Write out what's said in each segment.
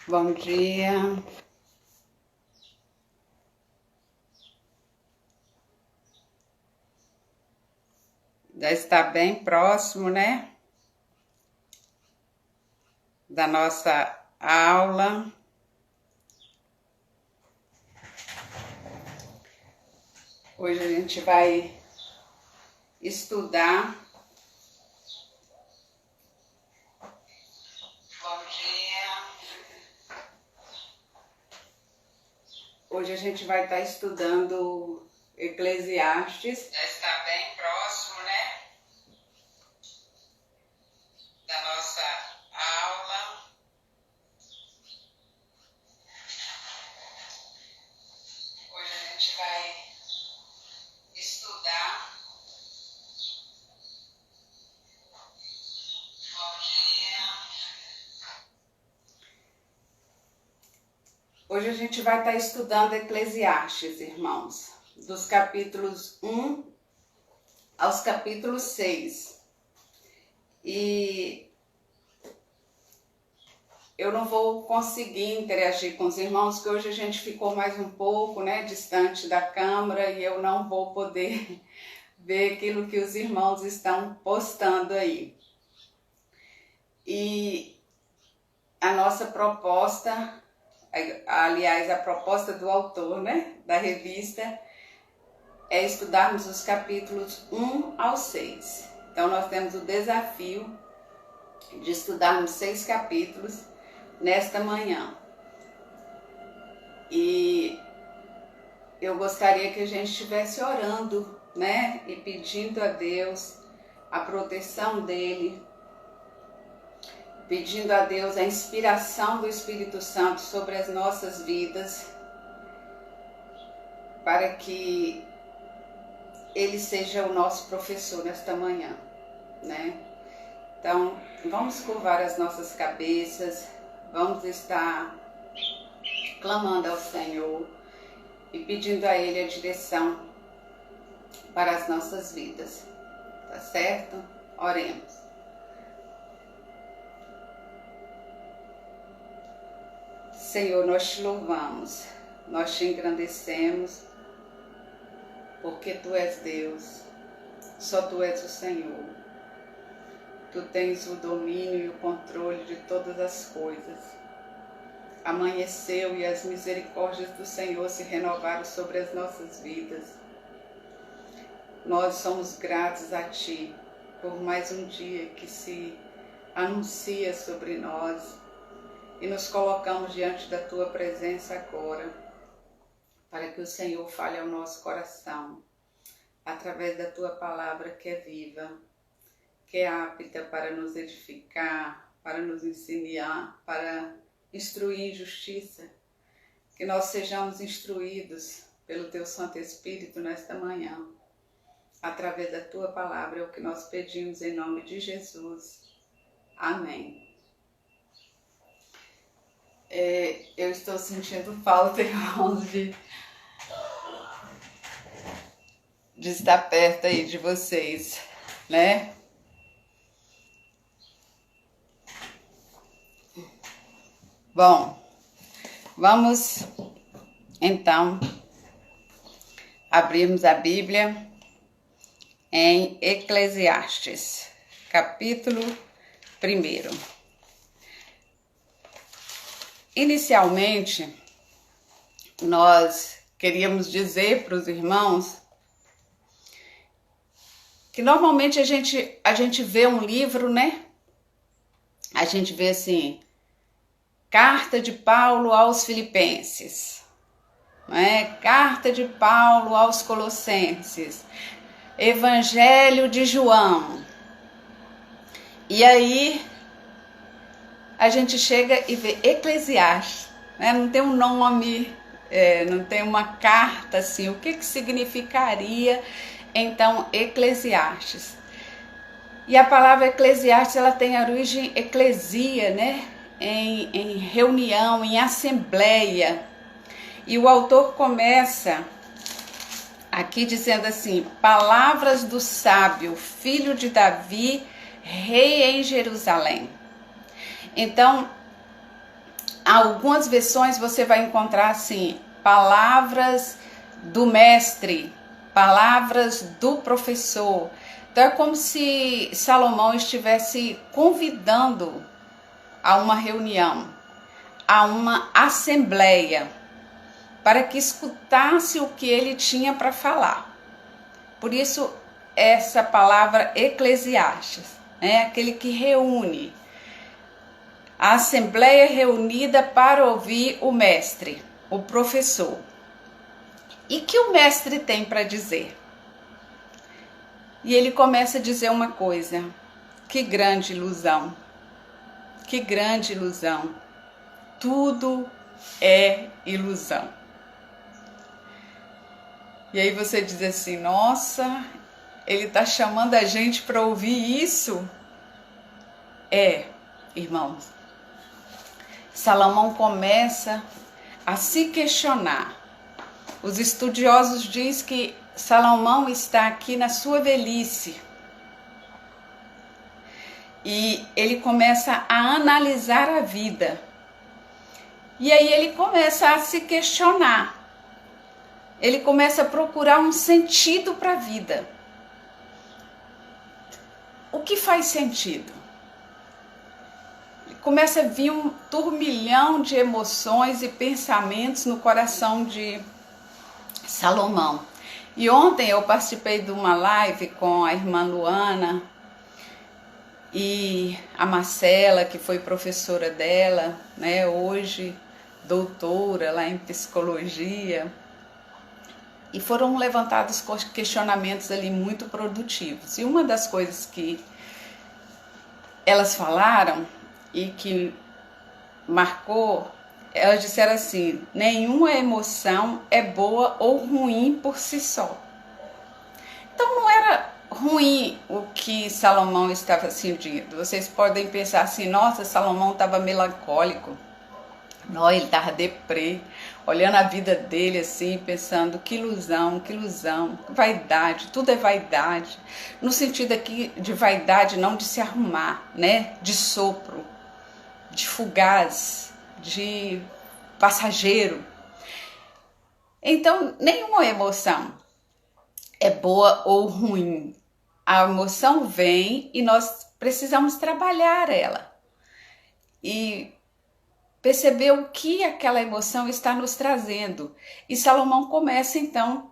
Bom dia. Já está bem próximo, né? Da nossa aula. Hoje a gente vai estudar. Bom dia. Hoje a gente vai estar estudando Eclesiastes. Já está bem próximo, né? Da nossa aula. Hoje a gente vai estudar. Bom dia. Hoje a gente vai estar estudando Eclesiastes, irmãos, dos capítulos 1 aos capítulos 6. E eu não vou conseguir interagir com os irmãos, porque hoje a gente ficou mais um pouco, né, distante da câmera, e eu não vou poder ver aquilo que os irmãos estão postando aí. E a nossa proposta, aliás, a proposta do autor, né, da revista, é estudarmos os capítulos 1 ao 6. Então nós temos o desafio de estudarmos 6 capítulos nesta manhã. E eu gostaria que a gente estivesse orando, né, e pedindo a Deus a proteção dele, pedindo a Deus a inspiração do Espírito Santo sobre as nossas vidas, para que ele seja o nosso professor nesta manhã, né? Então, vamos curvar as nossas cabeças, vamos estar clamando ao Senhor e pedindo a Ele a direção para as nossas vidas, tá certo? Oremos. Senhor, nós te louvamos, nós te engrandecemos, porque Tu és Deus, só Tu és o Senhor. Tu tens o domínio e o controle de todas as coisas. Amanheceu e as misericórdias do Senhor se renovaram sobre as nossas vidas. Nós somos gratos a Ti por mais um dia que se anuncia sobre nós e nos colocamos diante da Tua presença agora, para que o Senhor fale ao nosso coração, através da Tua palavra que é viva, que é apta para nos edificar, para nos ensinar, para instruir em justiça, que nós sejamos instruídos pelo Teu Santo Espírito nesta manhã, através da Tua palavra, é o que nós pedimos em nome de Jesus. Amém. Eu estou sentindo falta, irmãos, de estar perto aí de vocês, né? Bom, vamos então abrirmos a Bíblia em Eclesiastes, capítulo 1. Inicialmente, nós queríamos dizer para os irmãos que normalmente a gente vê um livro, né? A gente vê assim, Carta de Paulo aos Filipenses, né? Carta de Paulo aos Colossenses, Evangelho de João. E aí a gente chega e vê Eclesiastes, né? Não tem um nome, não tem uma carta assim. O que significaria então Eclesiastes? E a palavra Eclesiastes, ela tem a origem eclesia, né? Em reunião, em assembleia. E o autor começa aqui dizendo assim: palavras do sábio, filho de Davi, rei em Jerusalém. Então, algumas versões você vai encontrar assim, palavras do mestre, palavras do professor. Então é como se Salomão estivesse convidando a uma reunião, a uma assembleia, para que escutasse o que ele tinha para falar. Por isso essa palavra Eclesiastes, né? Aquele que reúne, a assembleia reunida para ouvir o mestre, o professor. E que o mestre tem para dizer? E ele começa a dizer uma coisa: que grande ilusão, que grande ilusão, tudo é ilusão. E aí você diz assim, nossa, ele está chamando a gente para ouvir isso? Irmãos, Salomão começa a se questionar. Os estudiosos dizem que Salomão está aqui na sua velhice. E ele começa a analisar a vida. E aí ele começa a se questionar. Ele começa a procurar um sentido para a vida. O que faz sentido? Começa a vir um turbilhão de emoções e pensamentos no coração de Salomão. E ontem eu participei de uma live com a irmã Luana e a Marcela, que foi professora dela, né, hoje doutora lá em psicologia. E foram levantados questionamentos ali muito produtivos. E uma das coisas que elas falaram e que marcou, elas disseram assim: nenhuma emoção é boa ou ruim por si só. Então não era ruim o que Salomão estava sentindo. Vocês podem pensar assim, nossa, Salomão estava melancólico. Não, ele estava deprê, olhando a vida dele assim, pensando que ilusão, vaidade, tudo é vaidade. No sentido aqui de vaidade, não de se arrumar, né? De sopro, de fugaz, de passageiro. Então, nenhuma emoção é boa ou ruim. A emoção vem e nós precisamos trabalhar ela. E perceber o que aquela emoção está nos trazendo. E Salomão começa então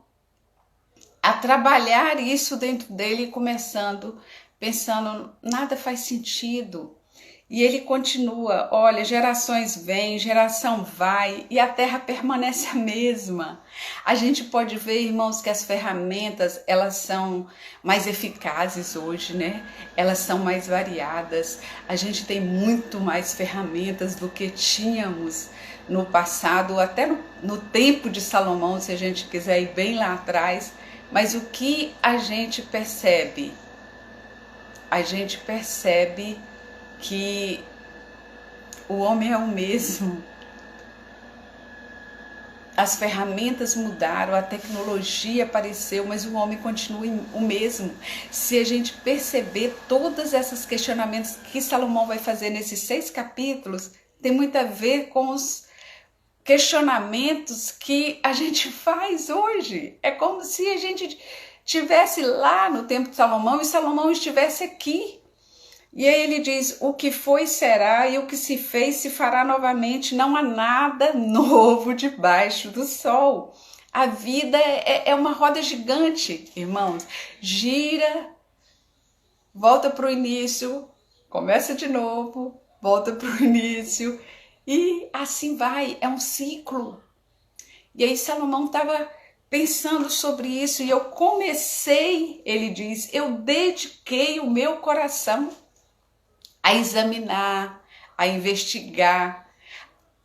a trabalhar isso dentro dele, pensando, nada faz sentido. E ele continua, olha, gerações vêm, geração vai, e a terra permanece a mesma. A gente pode ver, irmãos, que as ferramentas, elas são mais eficazes hoje, né? Elas são mais variadas. A gente tem muito mais ferramentas do que tínhamos no passado, até no tempo de Salomão, se a gente quiser ir bem lá atrás. Mas o que a gente percebe? A gente percebe que o homem é o mesmo. As ferramentas mudaram, a tecnologia apareceu, mas o homem continua o mesmo. Se a gente perceber todos esses questionamentos que Salomão vai fazer nesses 6 capítulos, tem muito a ver com os questionamentos que a gente faz hoje. É como se a gente estivesse lá no tempo de Salomão e Salomão estivesse aqui. E aí ele diz, o que foi será e o que se fez se fará novamente, não há nada novo debaixo do sol. A vida é uma roda gigante, irmãos, gira, volta para o início, começa de novo, volta para o início e assim vai, é um ciclo. E aí Salomão estava pensando sobre isso e eu comecei, ele diz, eu dediquei o meu coração a examinar, a investigar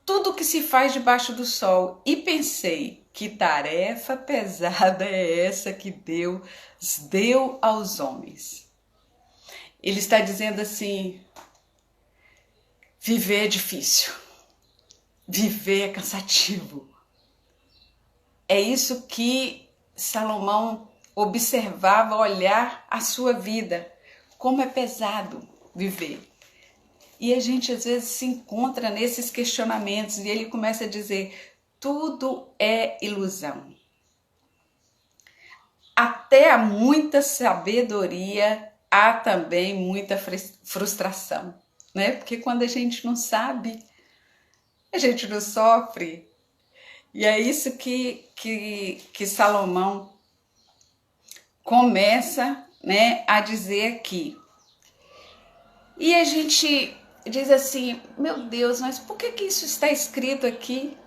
tudo que se faz debaixo do sol. E pensei, que tarefa pesada é essa que Deus deu aos homens. Ele está dizendo assim, viver é difícil, viver é cansativo. É isso que Salomão observava, olhar a sua vida, como é pesado viver. E a gente às vezes se encontra nesses questionamentos e ele começa a dizer: tudo é ilusão. Até há muita sabedoria, há também muita frustração, né? Porque quando a gente não sabe, a gente não sofre. E é isso que Salomão começa, né, a dizer aqui. E a gente diz assim: meu Deus, mas por que isso está escrito aqui?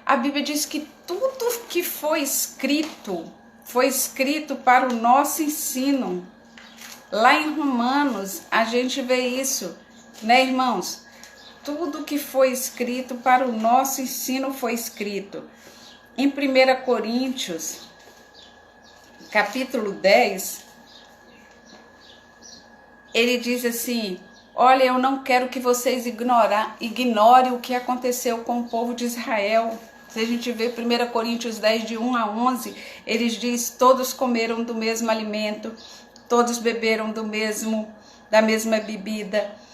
A Bíblia diz que tudo que foi escrito para o nosso ensino. Lá em Romanos a gente vê isso, né, irmãos? Tudo que foi escrito para o nosso ensino foi escrito. Em 1 Coríntios, capítulo 10, ele diz assim: olha, eu não quero que vocês ignorem o que aconteceu com o povo de Israel. Se a gente vê 1 Coríntios 10, de 1 a 11, eles diz: todos comeram do mesmo alimento, todos beberam da mesma bebida.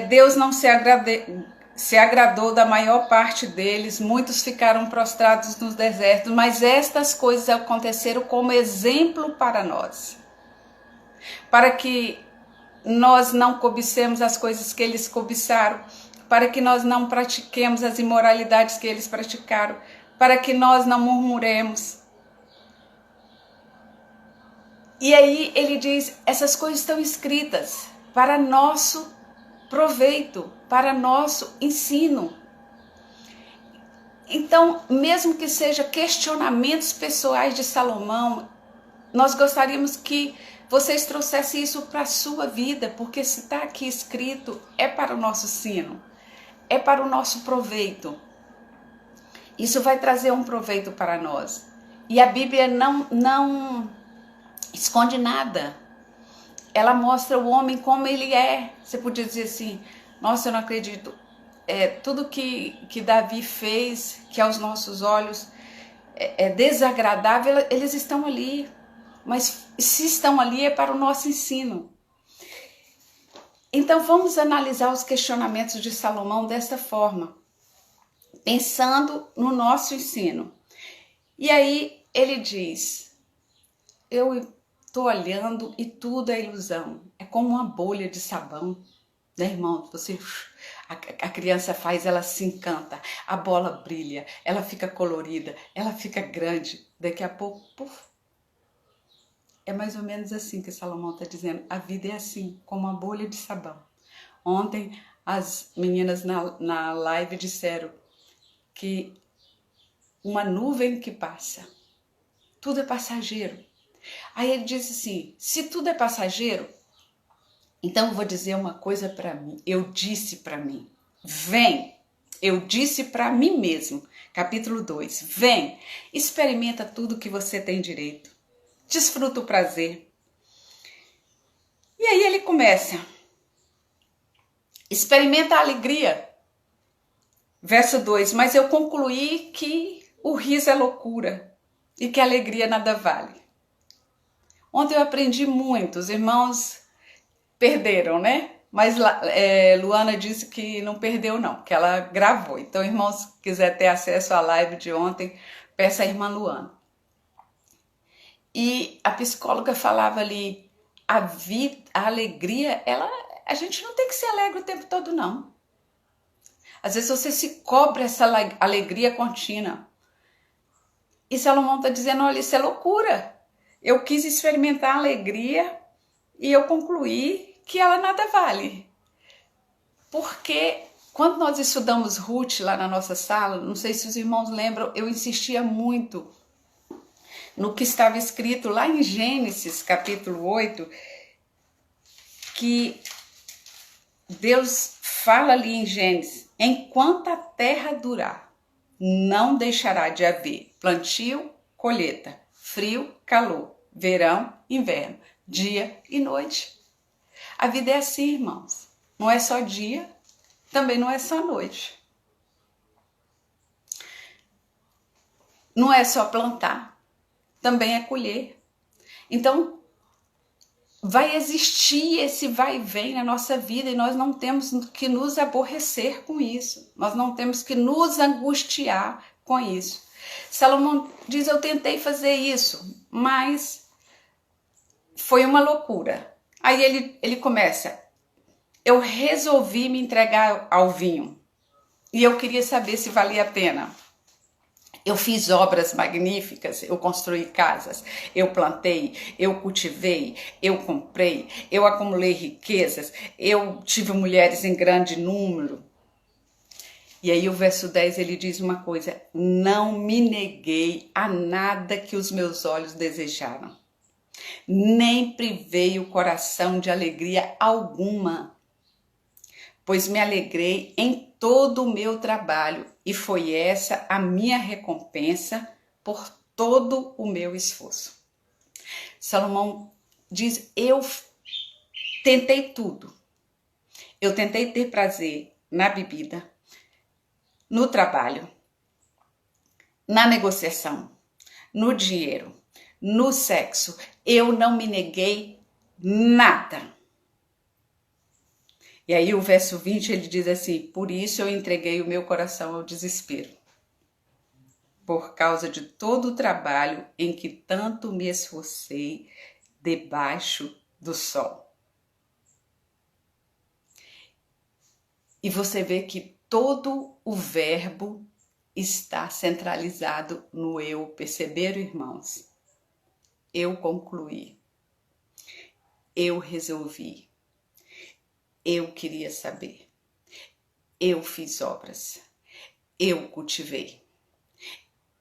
Deus não se agradou da maior parte deles, muitos ficaram prostrados nos desertos, mas estas coisas aconteceram como exemplo para nós, para que nós não cobicemos as coisas que eles cobiçaram, para que nós não pratiquemos as imoralidades que eles praticaram, para que nós não murmuremos. E aí ele diz: essas coisas estão escritas para nosso proveito, para nosso ensino. Então, mesmo que seja questionamentos pessoais de Salomão, nós gostaríamos que vocês trouxessem isso para a sua vida, porque se está aqui escrito, é para o nosso ensino, é para o nosso proveito. Isso vai trazer um proveito para nós. E a Bíblia não esconde nada. Ela mostra o homem como ele é. Você podia dizer assim: nossa, eu não acredito. Tudo que Davi fez, que aos nossos olhos é desagradável, eles estão ali. Mas se estão ali, é para o nosso ensino. Então vamos analisar os questionamentos de Salomão desta forma, pensando no nosso ensino. E aí ele diz: eu estou olhando e tudo é ilusão. É como uma bolha de sabão, né, irmão? A criança faz, ela se encanta, a bola brilha, ela fica colorida, ela fica grande. Daqui a pouco, puf. É mais ou menos assim que Salomão está dizendo. A vida é assim, como uma bolha de sabão. Ontem as meninas na live disseram que uma nuvem que passa, tudo é passageiro. Aí ele disse assim: se tudo é passageiro, então eu vou dizer uma coisa para mim. Eu disse para mim: vem. Eu disse para mim mesmo. Capítulo 2. Vem, experimenta tudo que você tem direito. Desfruta o prazer. E aí ele começa: experimenta a alegria. Verso 2: mas eu concluí que o riso é loucura e que a alegria nada vale. Ontem eu aprendi muito, os irmãos perderam, né? Mas Luana disse que não perdeu não, que ela gravou. Então, irmãos, se quiser ter acesso à live de ontem, peça à irmã Luana. E a psicóloga falava ali: a alegria, a gente não tem que ser alegre o tempo todo, não. Às vezes você se cobre essa alegria contínua. E Salomão está dizendo: olha, isso é loucura. Eu quis experimentar a alegria e eu concluí que ela nada vale. Porque quando nós estudamos Ruth lá na nossa sala, não sei se os irmãos lembram, eu insistia muito no que estava escrito lá em Gênesis, capítulo 8, que Deus fala ali em Gênesis: enquanto a terra durar, não deixará de haver plantio, colheita, frio, calor, verão, inverno, dia e noite. A vida é assim, irmãos. Não é só dia, também não é só noite. Não é só plantar, também é colher. Então, vai existir esse vai e vem na nossa vida e nós não temos que nos aborrecer com isso. Nós não temos que nos angustiar com isso. Salomão diz, eu tentei fazer isso, mas foi uma loucura. Aí ele começa, eu resolvi me entregar ao vinho e eu queria saber se valia a pena. Eu fiz obras magníficas, eu construí casas, eu plantei, eu cultivei, eu comprei, eu acumulei riquezas, eu tive mulheres em grande número. E aí o verso 10 ele diz uma coisa, não me neguei a nada que os meus olhos desejaram, nem privei o coração de alegria alguma, pois me alegrei em todo o meu trabalho e foi essa a minha recompensa por todo o meu esforço. Salomão diz, eu tentei tudo. Eu tentei ter prazer na bebida, no trabalho, na negociação, no dinheiro, no sexo. Eu não me neguei nada. E aí o verso 20 ele diz assim, por isso eu entreguei o meu coração ao desespero, por causa de todo o trabalho em que tanto me esforcei debaixo do sol. E você vê que todo o verbo está centralizado no eu. Perceberam, irmãos? Eu concluí, eu resolvi. Eu queria saber, eu fiz obras, eu cultivei,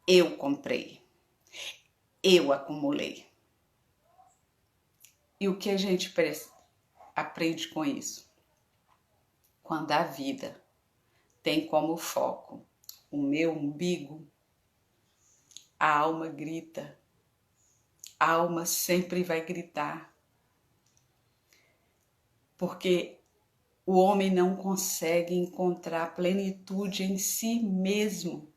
eu comprei, eu acumulei. E o que a gente aprende com isso? Quando a vida tem como foco o meu umbigo, a alma grita, a alma sempre vai gritar, porque o homem não consegue encontrar plenitude em si mesmo.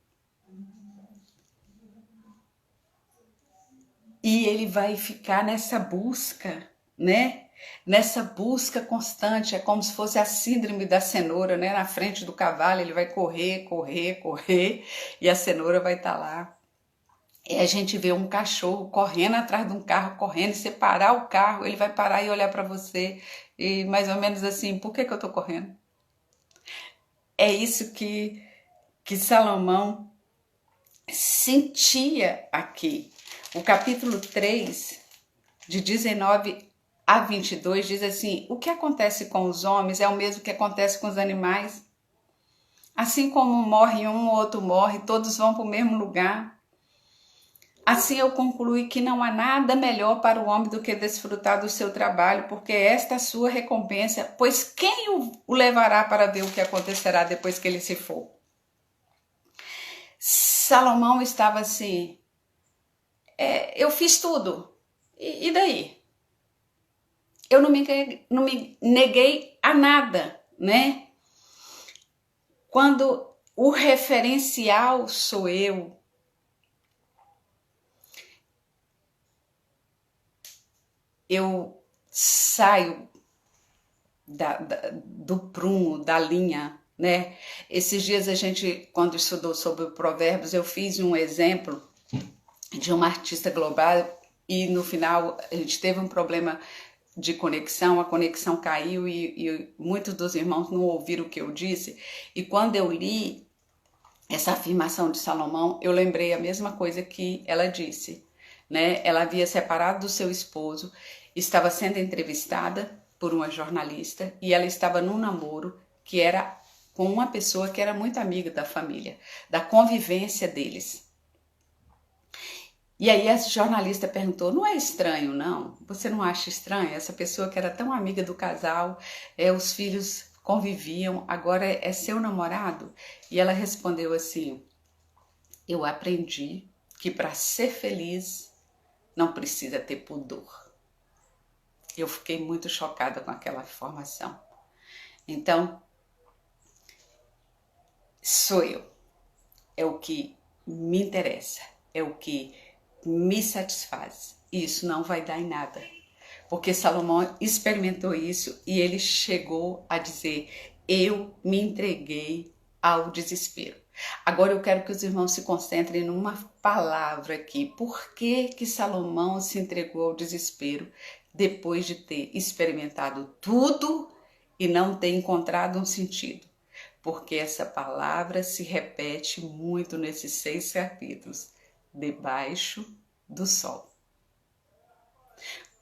E ele vai ficar nessa busca, né? Nessa busca constante. É como se fosse a síndrome da cenoura, né? Na frente do cavalo, ele vai correr, correr, correr, e a cenoura vai estar lá. E a gente vê um cachorro correndo atrás de um carro, correndo, e você parar o carro, ele vai parar e olhar para você, e mais ou menos assim, por que eu tô correndo? É isso que Salomão sentia aqui. O capítulo 3, de 19 a 22, diz assim, o que acontece com os homens é o mesmo que acontece com os animais. Assim como morre um, o outro morre, todos vão para o mesmo lugar. Assim eu concluí que não há nada melhor para o homem do que desfrutar do seu trabalho, porque esta é a sua recompensa, pois quem o levará para ver o que acontecerá depois que ele se for? Salomão estava assim, eu fiz tudo, e daí? Eu não me neguei a nada, né? Quando o referencial sou eu saio do prumo, da linha, né? Esses dias a gente, quando estudou sobre provérbios, eu fiz um exemplo de uma artista global e no final a gente teve um problema de conexão, a conexão caiu e muitos dos irmãos não ouviram o que eu disse. E quando eu li essa afirmação de Salomão, eu lembrei a mesma coisa que ela disse, né? Ela havia separado do seu esposo, estava sendo entrevistada por uma jornalista e ela estava num namoro que era com uma pessoa que era muito amiga da família, da convivência deles. E aí a jornalista perguntou, não é estranho, não? Você não acha estranho? Essa pessoa que era tão amiga do casal, os filhos conviviam, agora é seu namorado? E ela respondeu assim, eu aprendi que para ser feliz não precisa ter pudor. Eu fiquei muito chocada com aquela informação. Então, sou eu. É o que me interessa, é o que me satisfaz. E isso não vai dar em nada. Porque Salomão experimentou isso e ele chegou a dizer: eu me entreguei ao desespero. Agora eu quero que os irmãos se concentrem numa palavra aqui. Por que que Salomão se entregou ao desespero depois de ter experimentado tudo e não ter encontrado um sentido? Porque essa palavra se repete muito nesses 6 capítulos. Debaixo do sol.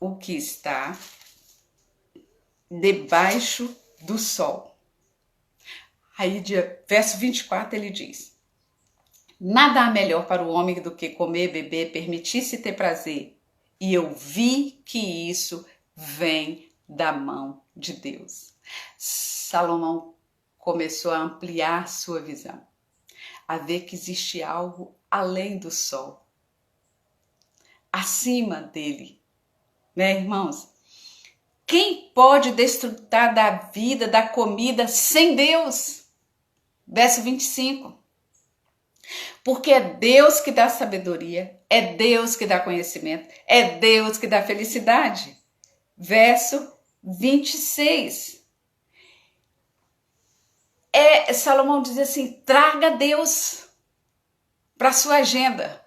O que está debaixo do sol. Aí, verso 24, ele diz: nada há melhor para o homem do que comer, beber, permitir-se ter prazer. E eu vi que isso vem da mão de Deus. Salomão começou a ampliar sua visão, a ver que existe algo além do sol, acima dele, né, irmãos? Quem pode desfrutar da vida, da comida sem Deus? Verso 25. Porque é Deus que dá sabedoria, é Deus que dá conhecimento, é Deus que dá felicidade. Verso 26. Salomão diz assim: traga Deus para sua agenda,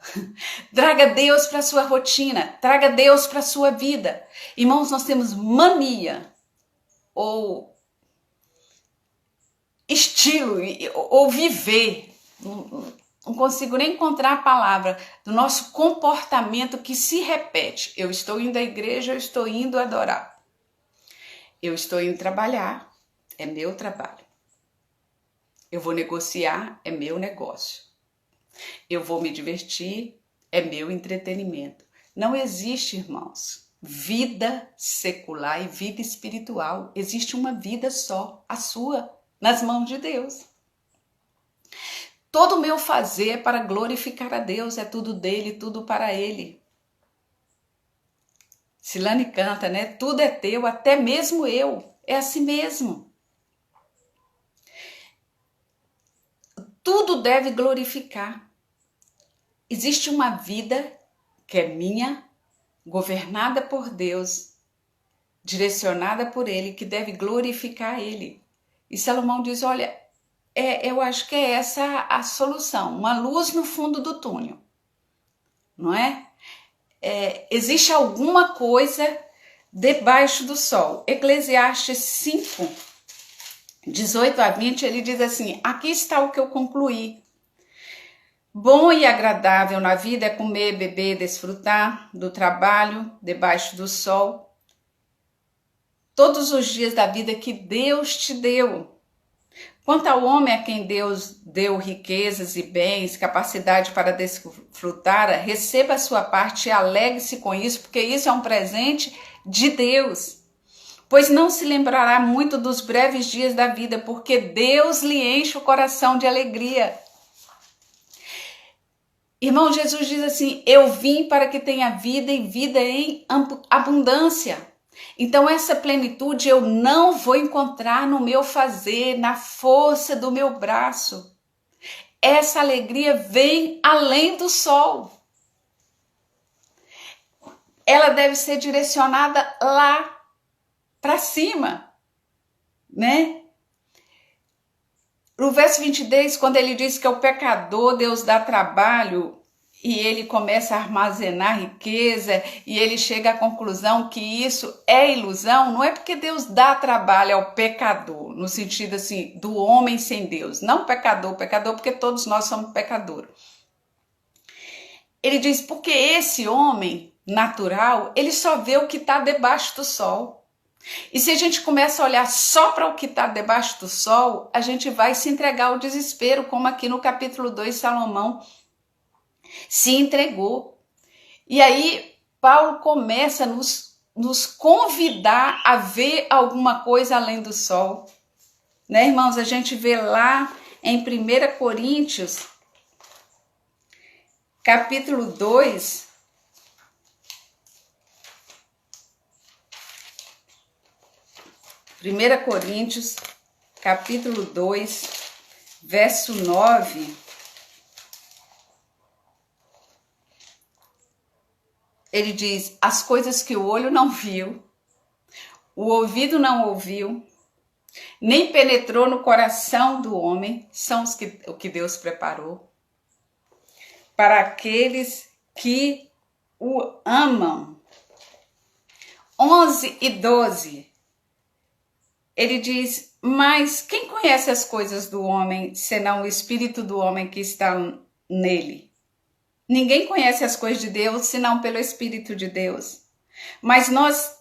traga Deus para sua rotina, traga Deus para sua vida. Irmãos, nós temos mania ou estilo ou viver, não consigo nem encontrar a palavra, do nosso comportamento que se repete. Eu estou indo à igreja, eu estou indo adorar. Eu estou indo trabalhar, é meu trabalho. Eu vou negociar, é meu negócio. Eu vou me divertir, é meu entretenimento. Não existe, irmãos, vida secular e vida espiritual. Existe uma vida só, a sua, nas mãos de Deus. Todo o meu fazer é para glorificar a Deus, é tudo dele, tudo para ele. Silane canta, né? Tudo é teu, até mesmo eu. É assim mesmo. Tudo deve glorificar. Existe uma vida que é minha, governada por Deus, direcionada por Ele, que deve glorificar Ele. E Salomão diz, olha, eu acho que é essa a solução, uma luz no fundo do túnel, não é? Existe alguma coisa debaixo do sol. Eclesiastes 5, 18 a 20, ele diz assim, aqui está o que eu concluí. Bom e agradável na vida é comer, beber, desfrutar do trabalho debaixo do sol, todos os dias da vida que Deus te deu. Quanto ao homem a quem Deus deu riquezas e bens, capacidade para desfrutar, receba a sua parte e alegre-se com isso, porque isso é um presente de Deus. Pois não se lembrará muito dos breves dias da vida, porque Deus lhe enche o coração de alegria. Irmão, Jesus diz assim, eu vim para que tenha vida e vida em abundância. Então essa plenitude eu não vou encontrar no meu fazer, na força do meu braço. Essa alegria vem além do sol. Ela deve ser direcionada lá para cima, né? No verso 22, quando ele diz que é o pecador, Deus dá trabalho e ele começa a armazenar riqueza e ele chega à conclusão que isso é ilusão, não é porque Deus dá trabalho ao pecador, no sentido assim, do homem sem Deus, não pecador porque todos nós somos pecadores. Ele diz, porque esse homem natural, ele só vê o que está debaixo do sol. E se a gente começa a olhar só para o que está debaixo do sol, a gente vai se entregar ao desespero, como aqui no capítulo 2, Salomão se entregou. E aí Paulo começa a nos convidar a ver alguma coisa além do sol. Né, irmãos? A gente vê lá em 1 Coríntios, capítulo 2, capítulo 2, verso 9, ele diz, as coisas que o olho não viu, o ouvido não ouviu, nem penetrou no coração do homem, são o que Deus preparou para aqueles que o amam. 11 e 12, ele diz, mas quem conhece as coisas do homem, senão o espírito do homem que está nele? Ninguém conhece as coisas de Deus, senão pelo Espírito de Deus. Mas nós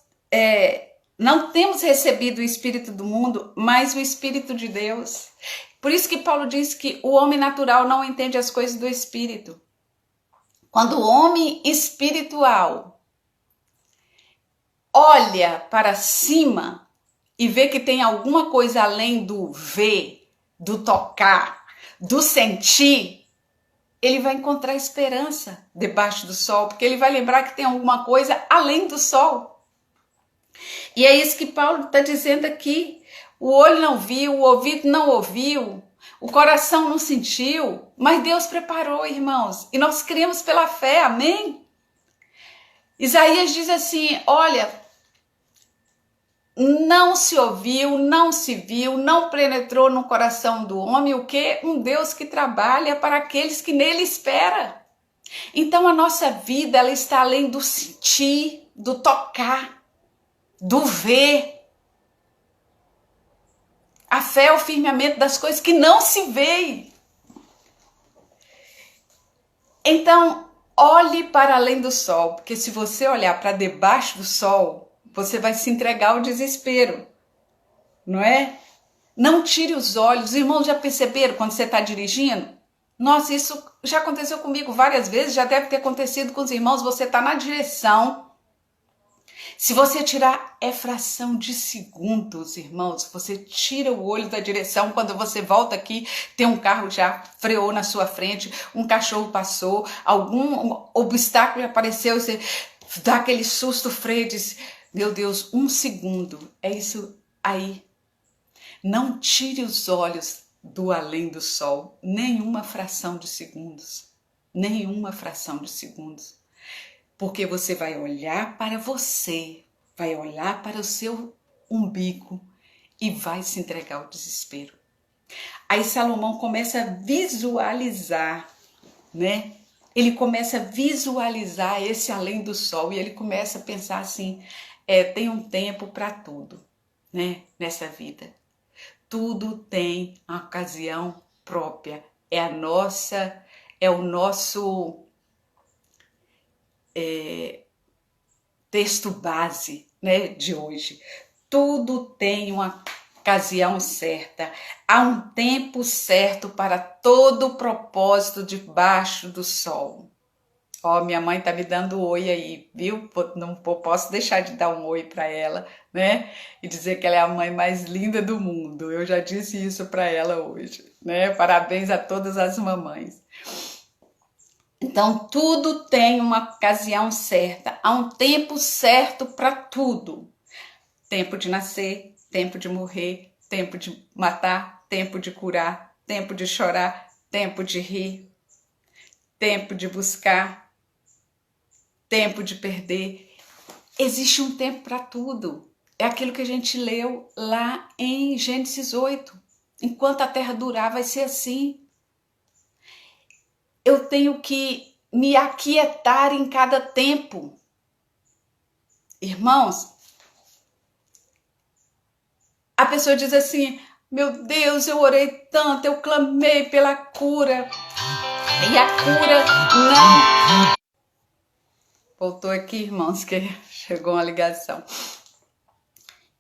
não temos recebido o Espírito do mundo, mas o Espírito de Deus. Por isso que Paulo diz que o homem natural não entende as coisas do Espírito. Quando o homem espiritual olha para cima e vê que tem alguma coisa além do ver, do tocar, do sentir, ele vai encontrar esperança debaixo do sol, porque ele vai lembrar que tem alguma coisa além do sol. E é isso que Paulo está dizendo aqui. O olho não viu, o ouvido não ouviu, o coração não sentiu, mas Deus preparou, irmãos, e nós cremos pela fé, amém? Isaías diz assim, olha, não se ouviu, não se viu, não penetrou no coração do homem o quê? Um Deus que trabalha para aqueles que nele esperam. Então a nossa vida, ela está além do sentir, do tocar, do ver. A fé é o firmamento das coisas que não se veem. Então, olhe para além do sol, porque se você olhar para debaixo do sol, você vai se entregar ao desespero, não é? Não tire os olhos. Os irmãos já perceberam quando você está dirigindo? Nossa, isso já aconteceu comigo várias vezes, já deve ter acontecido com os irmãos. Você está na direção. Se você tirar, é fração de segundos, irmãos. Você tira o olho da direção, quando você volta aqui, tem um carro já freou na sua frente, um cachorro passou, algum obstáculo apareceu, você dá aquele susto, freia e diz, meu Deus, 1 segundo, é isso aí. Não tire os olhos do além do sol, nenhuma fração de segundos, nenhuma fração de segundos. Porque você vai olhar para você, vai olhar para o seu umbigo e vai se entregar ao desespero. Aí Salomão começa a visualizar, né? Ele começa a visualizar esse além do sol e ele começa a pensar assim, tem um tempo para tudo, né? Nessa vida. Tudo tem uma ocasião própria. É o nosso texto base, né, de hoje. Tudo tem uma ocasião certa. Há um tempo certo para todo o propósito debaixo do sol. Ó, minha mãe tá me dando oi aí, viu? Não posso deixar de dar um oi para ela, né? E dizer que ela é a mãe mais linda do mundo. Eu já disse isso para ela hoje, né? Parabéns a todas as mamães. Então, tudo tem uma ocasião certa, há um tempo certo para tudo. Tempo de nascer, tempo de morrer, tempo de matar, tempo de curar, tempo de chorar, tempo de rir, tempo de buscar, tempo de perder. Existe um tempo para tudo. É aquilo que a gente leu lá em Gênesis 8. Enquanto a terra durar, vai ser assim. Eu tenho que me aquietar em cada tempo. Irmãos, a pessoa diz assim, meu Deus, eu orei tanto, eu clamei pela cura. E a cura não... Voltou aqui, irmãos, que chegou uma ligação.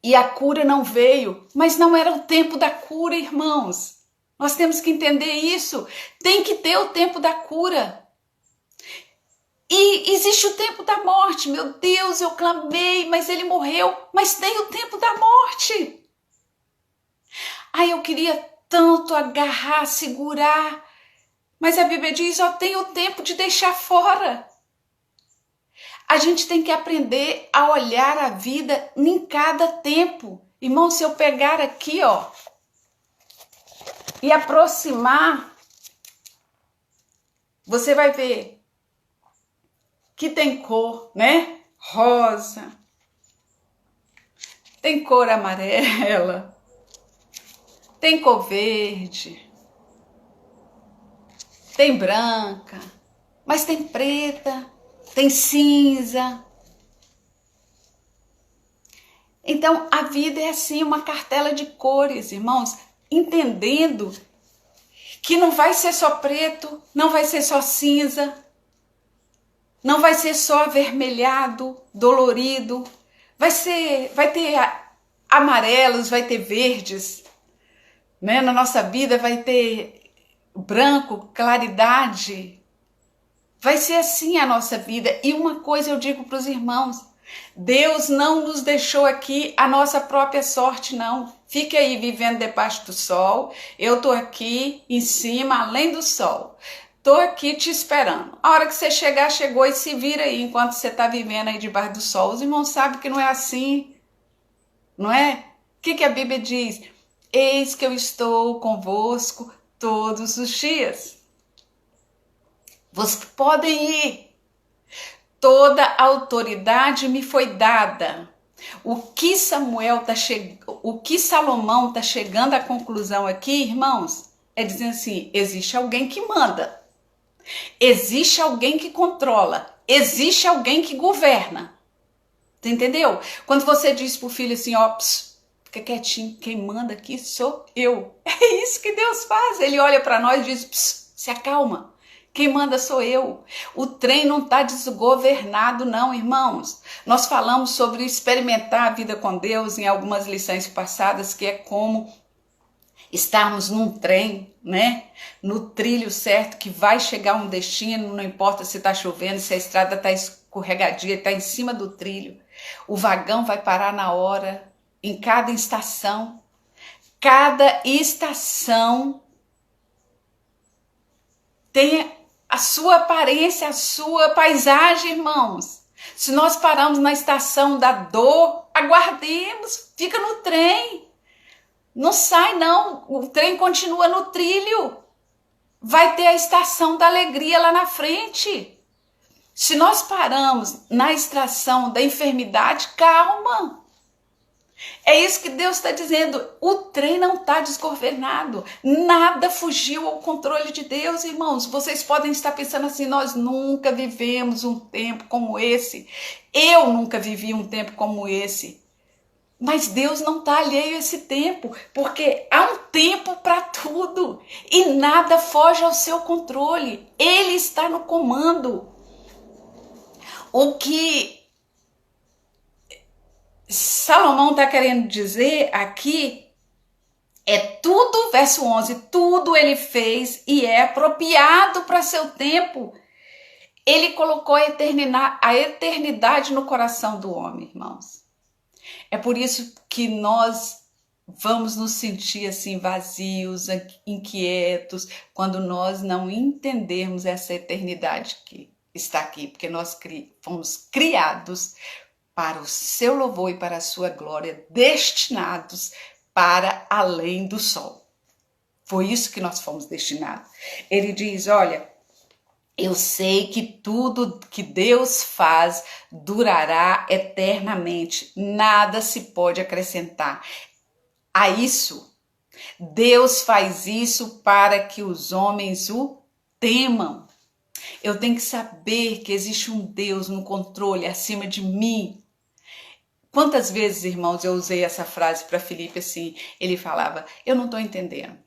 E a cura não veio, mas não era o tempo da cura, irmãos. Nós temos que entender isso. Tem que ter o tempo da cura. E existe o tempo da morte. Meu Deus, eu clamei, mas ele morreu. Mas tem o tempo da morte. Ai, eu queria tanto agarrar, segurar. Mas a Bíblia diz, só tem o tempo de deixar fora. A gente tem que aprender a olhar a vida em cada tempo. Irmão, se eu pegar aqui, ó, e aproximar, você vai ver que tem cor, né? Rosa, tem cor amarela, tem cor verde, tem branca, mas tem preta, tem cinza. Então a vida é assim, uma cartela de cores, irmãos, entendendo que não vai ser só preto, não vai ser só cinza, não vai ser só avermelhado, dolorido, vai ter amarelos, vai ter verdes, né? Na nossa vida vai ter branco, claridade. Vai ser assim a nossa vida. E uma coisa eu digo para os irmãos, Deus não nos deixou aqui a nossa própria sorte, não. Fique aí vivendo debaixo do sol, eu tô aqui em cima, além do sol. Tô aqui te esperando. A hora que você chegar, chegou, e se vira aí enquanto você tá vivendo aí debaixo do sol. Os irmãos sabem que não é assim, não é? O que a Bíblia diz? Eis que eu estou convosco todos os dias. Vocês podem ir. Toda a autoridade me foi dada. O que Salomão está chegando à conclusão aqui, irmãos, é dizendo assim, existe alguém que manda. Existe alguém que controla. Existe alguém que governa. Você entendeu? Quando você diz pro filho assim, ó, pss, fica quietinho, quem manda aqui sou eu. É isso que Deus faz. Ele olha para nós e diz, pss, se acalma. Quem manda sou eu. O trem não está desgovernado não, irmãos. Nós falamos sobre experimentar a vida com Deus em algumas lições passadas, que é como estarmos num trem, né? No trilho certo, que vai chegar a um destino, não importa se está chovendo, se a estrada está escorregadia, está em cima do trilho. O vagão vai parar na hora, em cada estação. Cada estação tem a sua aparência, a sua paisagem, irmãos. Se nós paramos na estação da dor, aguardemos, fica no trem. Não sai não, o trem continua no trilho. Vai ter a estação da alegria lá na frente. Se nós paramos na estação da enfermidade, calma. É isso que Deus está dizendo. O trem não está desgovernado. Nada fugiu ao controle de Deus, irmãos. Vocês podem estar pensando assim, nós nunca vivemos um tempo como esse. Eu nunca vivi um tempo como esse. Mas Deus não está alheio a esse tempo, porque há um tempo para tudo e nada foge ao seu controle. Ele está no comando. O que Salomão está querendo dizer aqui é tudo, verso 11, tudo ele fez e é apropriado para seu tempo. Ele colocou a eternidade no coração do homem, irmãos. É por isso que nós vamos nos sentir assim vazios, inquietos, quando nós não entendermos essa eternidade que está aqui, porque nós fomos criados para o seu louvor e para a sua glória, destinados para além do sol. Foi isso que nós fomos destinados. Ele diz, olha, eu sei que tudo que Deus faz durará eternamente. Nada se pode acrescentar a isso. Deus faz isso para que os homens o temam. Eu tenho que saber que existe um Deus no controle acima de mim. Quantas vezes, irmãos, eu usei essa frase para Felipe assim, ele falava, eu não estou entendendo.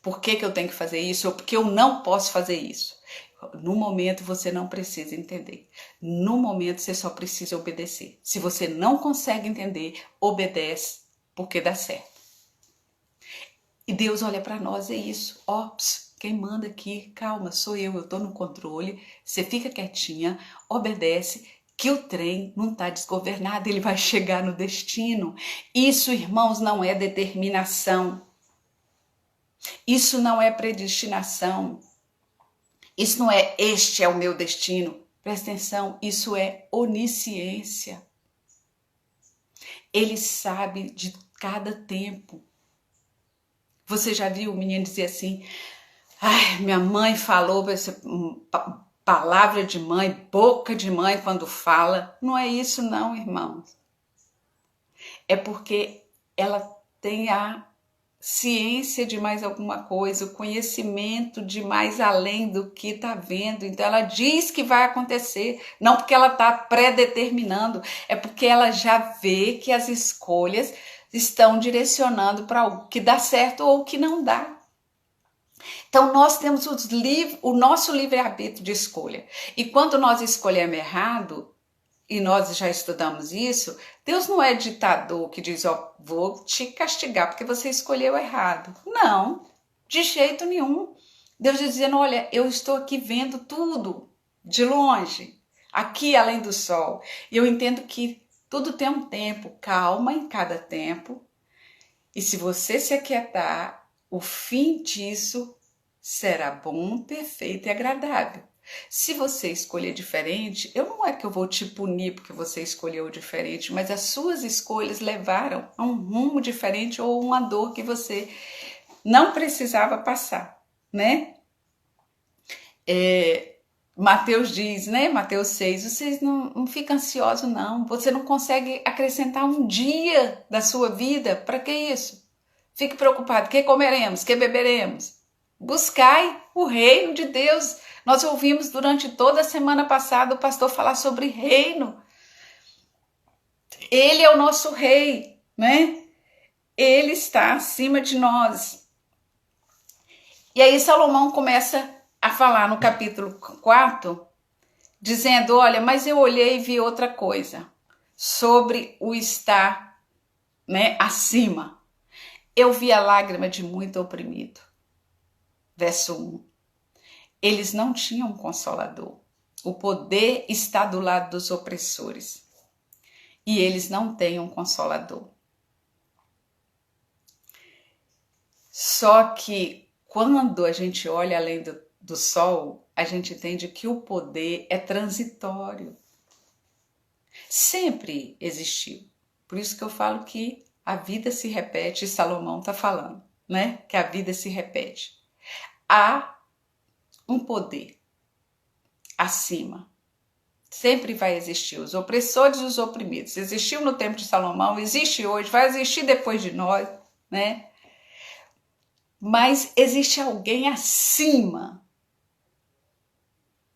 Por que eu tenho que fazer isso ou porque eu não posso fazer isso? No momento você não precisa entender. No momento você só precisa obedecer. Se você não consegue entender, obedece, porque dá certo. E Deus olha para nós, é isso. Ops, quem manda aqui, calma, sou eu estou no controle. Você fica quietinha, obedece, que o trem não está desgovernado, ele vai chegar no destino. Isso, irmãos, não é determinação. Isso não é predestinação. Isso não é este é o meu destino. Presta atenção, isso é onisciência. Ele sabe de cada tempo. Você já viu o menino dizer assim, ai, minha mãe falou, palavra de mãe, boca de mãe quando fala. Não é isso não, irmãos. é porque ela tem a ciência de mais alguma coisa, o conhecimento de mais além do que está vendo. Então ela diz que vai acontecer, não porque ela está predeterminando, é porque ela já vê que as escolhas estão direcionando para o que dá certo ou o que não dá. Então nós temos o nosso livre-arbítrio de escolha. E quando nós escolhemos errado, e nós já estudamos isso, Deus não é ditador que diz, ó, vou te castigar porque você escolheu errado. Não, de jeito nenhum. Deus está dizendo, olha, eu estou aqui vendo tudo de longe, aqui além do sol. E eu entendo que tudo tem um tempo, calma em cada tempo. E se você se aquietar, o fim disso será bom, perfeito e agradável. Se você escolher diferente, não é que eu vou te punir porque você escolheu diferente, mas as suas escolhas levaram a um rumo diferente ou uma dor que você não precisava passar, né? Mateus diz, né? Mateus 6, vocês não ficam ansiosos não, você não consegue acrescentar um dia da sua vida, para que isso? Fique preocupado, que comeremos, que beberemos? Buscai o reino de Deus. Nós ouvimos durante toda a semana passada o pastor falar sobre reino. Ele é o nosso rei, né? Ele está acima de nós. E aí Salomão começa a falar no capítulo 4, dizendo, olha, mas eu olhei e vi outra coisa, sobre o estar, né, acima. Eu vi a lágrima de muito oprimido. Verso 1. Eles não tinham um consolador. O poder está do lado dos opressores. E eles não têm um consolador. Só que quando a gente olha além do sol, a gente entende que o poder é transitório. Sempre existiu. Por isso que eu falo que a vida se repete, e Salomão está falando, né? Que a vida se repete. Há um poder acima. Sempre vai existir os opressores e os oprimidos. Existiu no tempo de Salomão, existe hoje, vai existir depois de nós, né? Mas existe alguém acima.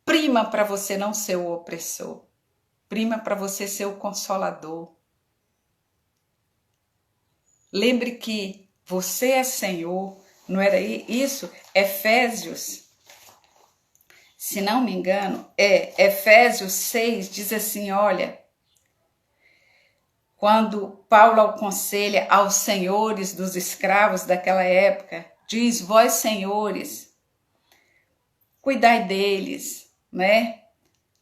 Prima para você não ser o opressor. Prima para você ser o consolador. Lembre que você é Senhor. Não era isso? Efésios, se não me engano, Efésios 6 diz assim, olha, quando Paulo aconselha aos senhores dos escravos daquela época, diz, vós senhores, cuidai deles, né?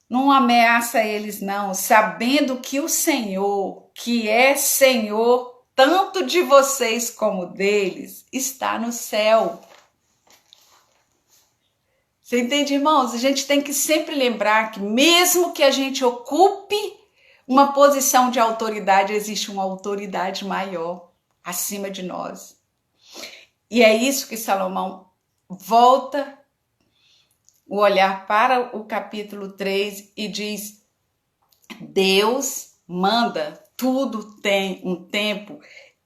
Não ameaça eles não, sabendo que o Senhor, que é Senhor tanto de vocês como deles, está no céu. Você entende, irmãos? A gente tem que sempre lembrar que mesmo que a gente ocupe uma posição de autoridade, existe uma autoridade maior acima de nós. E é isso que Salomão volta o olhar para o capítulo 3 e diz, Deus manda, tudo tem um tempo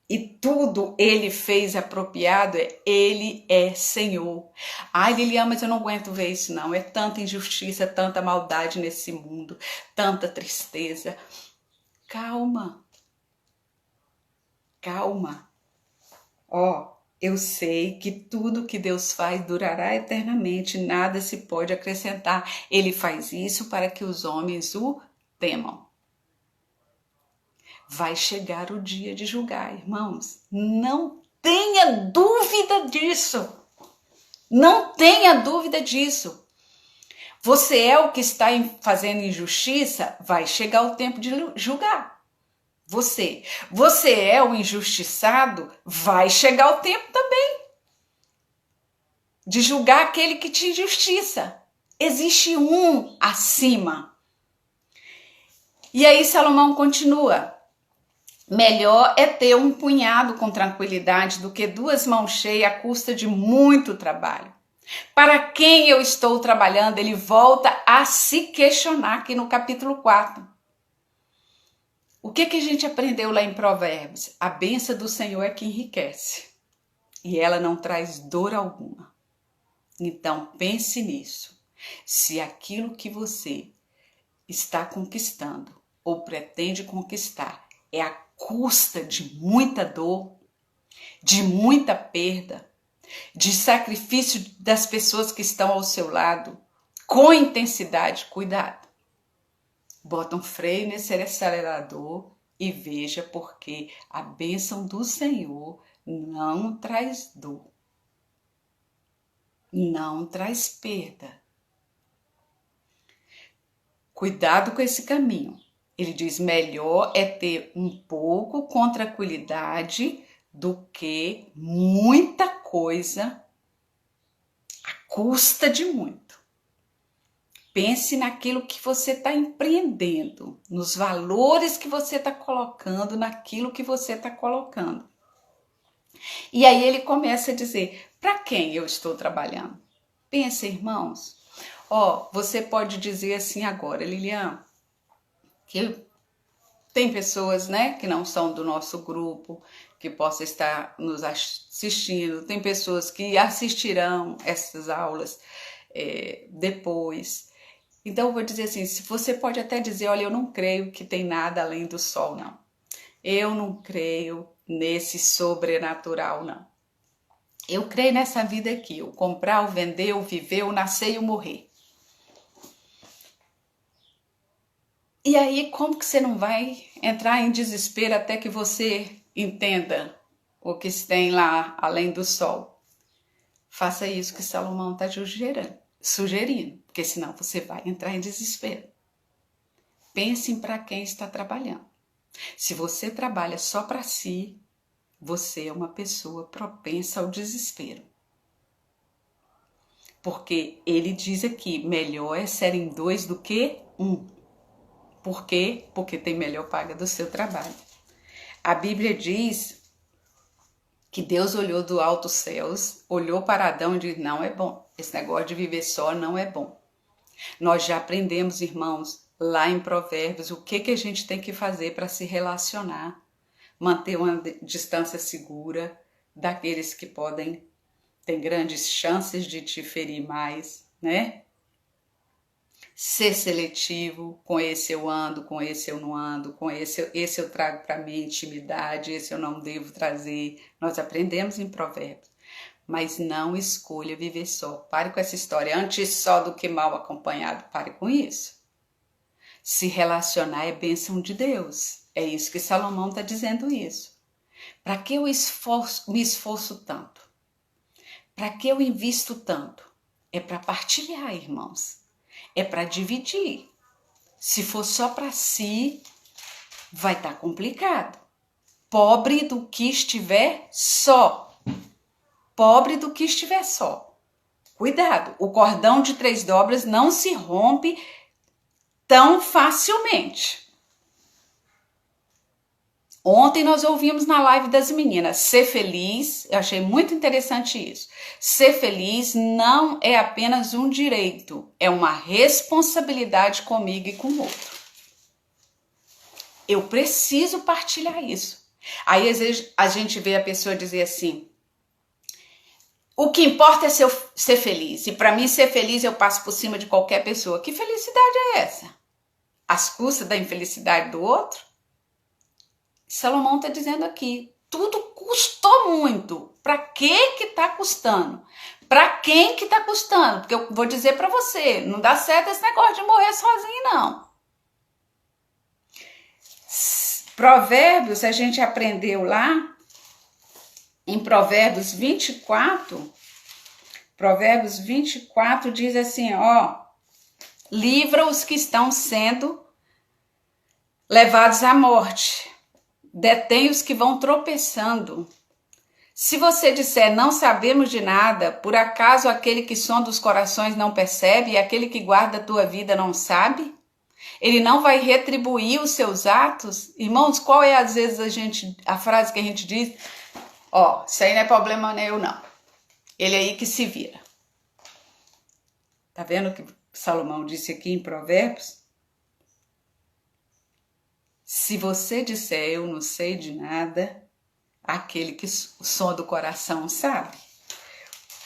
e tudo ele fez apropriado, ele é Senhor. Ai, Lilian, mas eu não aguento ver isso não, é tanta injustiça, tanta maldade nesse mundo, tanta tristeza. Calma, calma. Ó, eu sei que tudo que Deus faz durará eternamente, nada se pode acrescentar. Ele faz isso para que os homens o temam. Vai chegar o dia de julgar, irmãos. Não tenha dúvida disso. Não tenha dúvida disso. Você é o que está fazendo injustiça, vai chegar o tempo de julgar. Você é o injustiçado, vai chegar o tempo também de julgar aquele que te injustiça. Existe um acima. E aí Salomão continua. Melhor é ter um punhado com tranquilidade do que 2 mãos cheias à custa de muito trabalho. Para quem eu estou trabalhando, ele volta a se questionar aqui no capítulo 4. O que a gente aprendeu lá em Provérbios? A bênção do Senhor é que enriquece e ela não traz dor alguma. Então pense nisso. Se aquilo que você está conquistando ou pretende conquistar é à custa de muita dor, de muita perda, de sacrifício das pessoas que estão ao seu lado, com intensidade, cuidado. Bota um freio nesse acelerador e veja, porque a bênção do Senhor não traz dor, não traz perda. Cuidado com esse caminho. Ele diz, melhor é ter um pouco com tranquilidade do que muita coisa à custa de muito. Pense naquilo que você está empreendendo, nos valores que você está colocando, naquilo que você está colocando. E aí ele começa a dizer, para quem eu estou trabalhando? Pensa, irmãos. Você pode dizer assim agora, Lilian, que tem pessoas, né, que não são do nosso grupo, que possam estar nos assistindo, tem pessoas que assistirão essas aulas depois. Então eu vou dizer assim, se você pode até dizer, olha, eu não creio que tem nada além do sol, não. Eu não creio nesse sobrenatural, não. Eu creio nessa vida aqui, o comprar, o vender, o viver, o nascer e o morrer. E aí, como que você não vai entrar em desespero até que você entenda o que tem lá além do sol? Faça isso que Salomão está sugerindo, porque senão você vai entrar em desespero. Pense para quem está trabalhando. Se você trabalha só para si, você é uma pessoa propensa ao desespero. Porque ele diz aqui, melhor é serem dois do que um. Por quê? Porque tem melhor paga do seu trabalho. A Bíblia diz que Deus olhou do alto céus, olhou para Adão e disse, não é bom. Esse negócio de viver só não é bom. Nós já aprendemos, irmãos, lá em Provérbios, o que a gente tem que fazer para se relacionar, manter uma distância segura daqueles que tem grandes chances de te ferir mais, né? Ser seletivo, com esse eu ando, com esse eu não ando, com esse eu trago para mim intimidade, esse eu não devo trazer. Nós aprendemos em Provérbios. Mas não escolha viver só. Pare com essa história. Antes só do que mal acompanhado. Pare com isso. Se relacionar é bênção de Deus. É isso que Salomão está dizendo isso. Para que eu me esforço tanto? Para que eu invisto tanto? É para partilhar, irmãos. É para dividir. Se for só para si, vai estar complicado. Pobre do que estiver só. Pobre do que estiver só. Cuidado, o cordão de 3 dobras não se rompe tão facilmente. Ontem nós ouvimos na live das meninas, ser feliz, eu achei muito interessante isso. Ser feliz não é apenas um direito, é uma responsabilidade comigo e com o outro. Eu preciso partilhar isso. Aí às vezes a gente vê a pessoa dizer assim, o que importa é ser feliz, e para mim ser feliz eu passo por cima de qualquer pessoa. Que felicidade é essa? Às custas da infelicidade do outro? Salomão está dizendo aqui, tudo custou muito. Para que está custando? Para quem que está custando? Porque eu vou dizer para você, não dá certo esse negócio de morrer sozinho, não. Provérbios, a gente aprendeu lá, em Provérbios 24, Provérbios 24 diz assim, livra os que estão sendo levados à morte. Detém os que vão tropeçando. Se você disser, não sabemos de nada, por acaso aquele que sonda os corações não percebe e aquele que guarda a tua vida não sabe? Ele não vai retribuir os seus atos? Irmãos, qual é às vezes a frase que a gente diz? Isso aí não é problema meu, não. Ele aí que se vira. Tá vendo o que Salomão disse aqui em Provérbios? Se você disser eu não sei de nada, aquele que o som do coração sabe.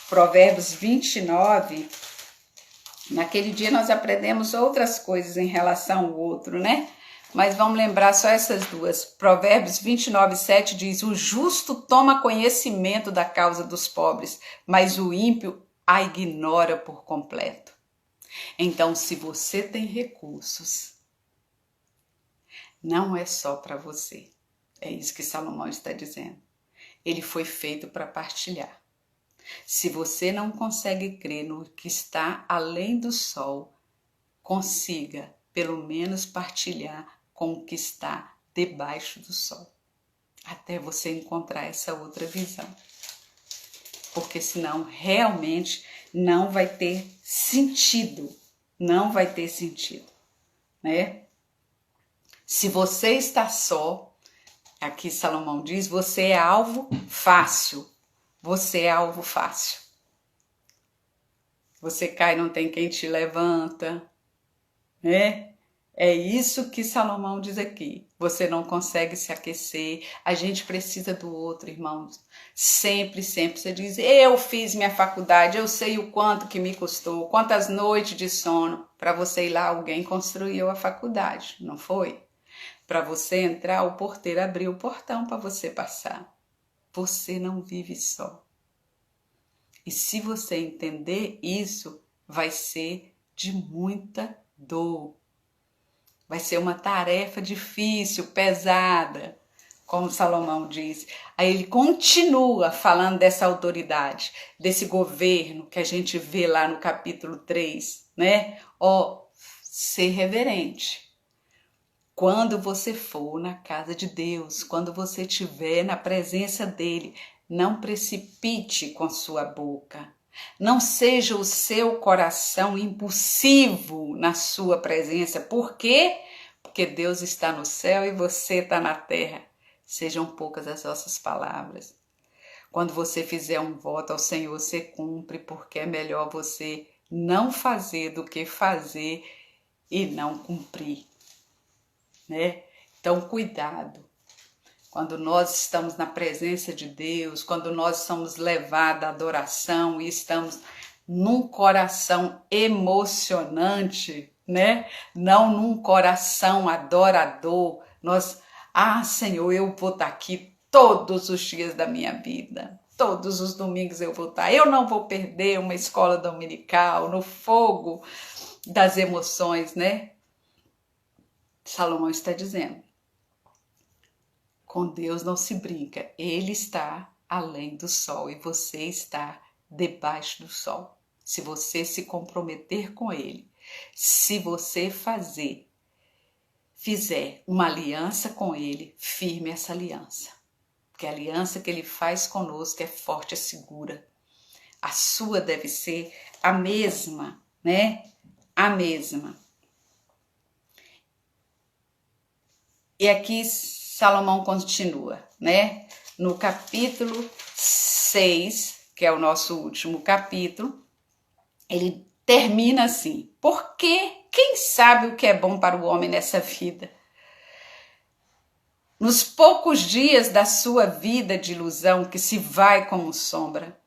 Provérbios 29, naquele dia nós aprendemos outras coisas em relação ao outro, né? Mas vamos lembrar só essas duas. Provérbios 29, 7 diz: o justo toma conhecimento da causa dos pobres, mas o ímpio a ignora por completo. Então, se você tem recursos, não é só para você. É isso que Salomão está dizendo. Ele foi feito para partilhar. Se você não consegue crer no que está além do sol, consiga pelo menos partilhar com o que está debaixo do sol, até você encontrar essa outra visão. Porque senão realmente não vai ter sentido, né? Se você está só, aqui Salomão diz, você é alvo fácil. Você cai, não tem quem te levanta, né? É isso que Salomão diz aqui. Você não consegue se aquecer. A gente precisa do outro, irmãos. Sempre você diz, eu fiz minha faculdade, eu sei o quanto que me custou, quantas noites de sono. Para você ir lá, alguém construiu a faculdade, não foi? Para você entrar, o porteiro abriu o portão para você passar. Você não vive só. E se você entender isso, vai ser de muita dor. Vai ser uma tarefa difícil, pesada, como Salomão diz. Aí ele continua falando dessa autoridade, desse governo que a gente vê lá no capítulo 3, né? Ser reverente. Quando você for na casa de Deus, quando você estiver na presença dele, não precipite com sua boca. Não seja o seu coração impulsivo na sua presença. Por quê? Porque Deus está no céu e você está na terra. Sejam poucas as vossas palavras. Quando você fizer um voto ao Senhor, você cumpre, porque é melhor você não fazer do que fazer e não cumprir, né? Então, cuidado. Quando nós estamos na presença de Deus, quando nós somos levados à adoração e estamos num coração emocionante, né? Não num coração adorador. Senhor, eu vou estar aqui todos os dias da minha vida. Todos os domingos eu vou estar. Eu não vou perder uma escola dominical no fogo das emoções, né? Salomão está dizendo. Com Deus não se brinca, Ele está além do sol e você está debaixo do sol. Se você se comprometer com Ele, se você fizer uma aliança com Ele, firme essa aliança. Porque a aliança que Ele faz conosco é forte, é segura. A sua deve ser a mesma, né? A mesma. E aqui Salomão continua, né? No capítulo 6, que é o nosso último capítulo, ele termina assim: porque quem sabe o que é bom para o homem nessa vida? Nos poucos dias da sua vida de ilusão que se vai como sombra,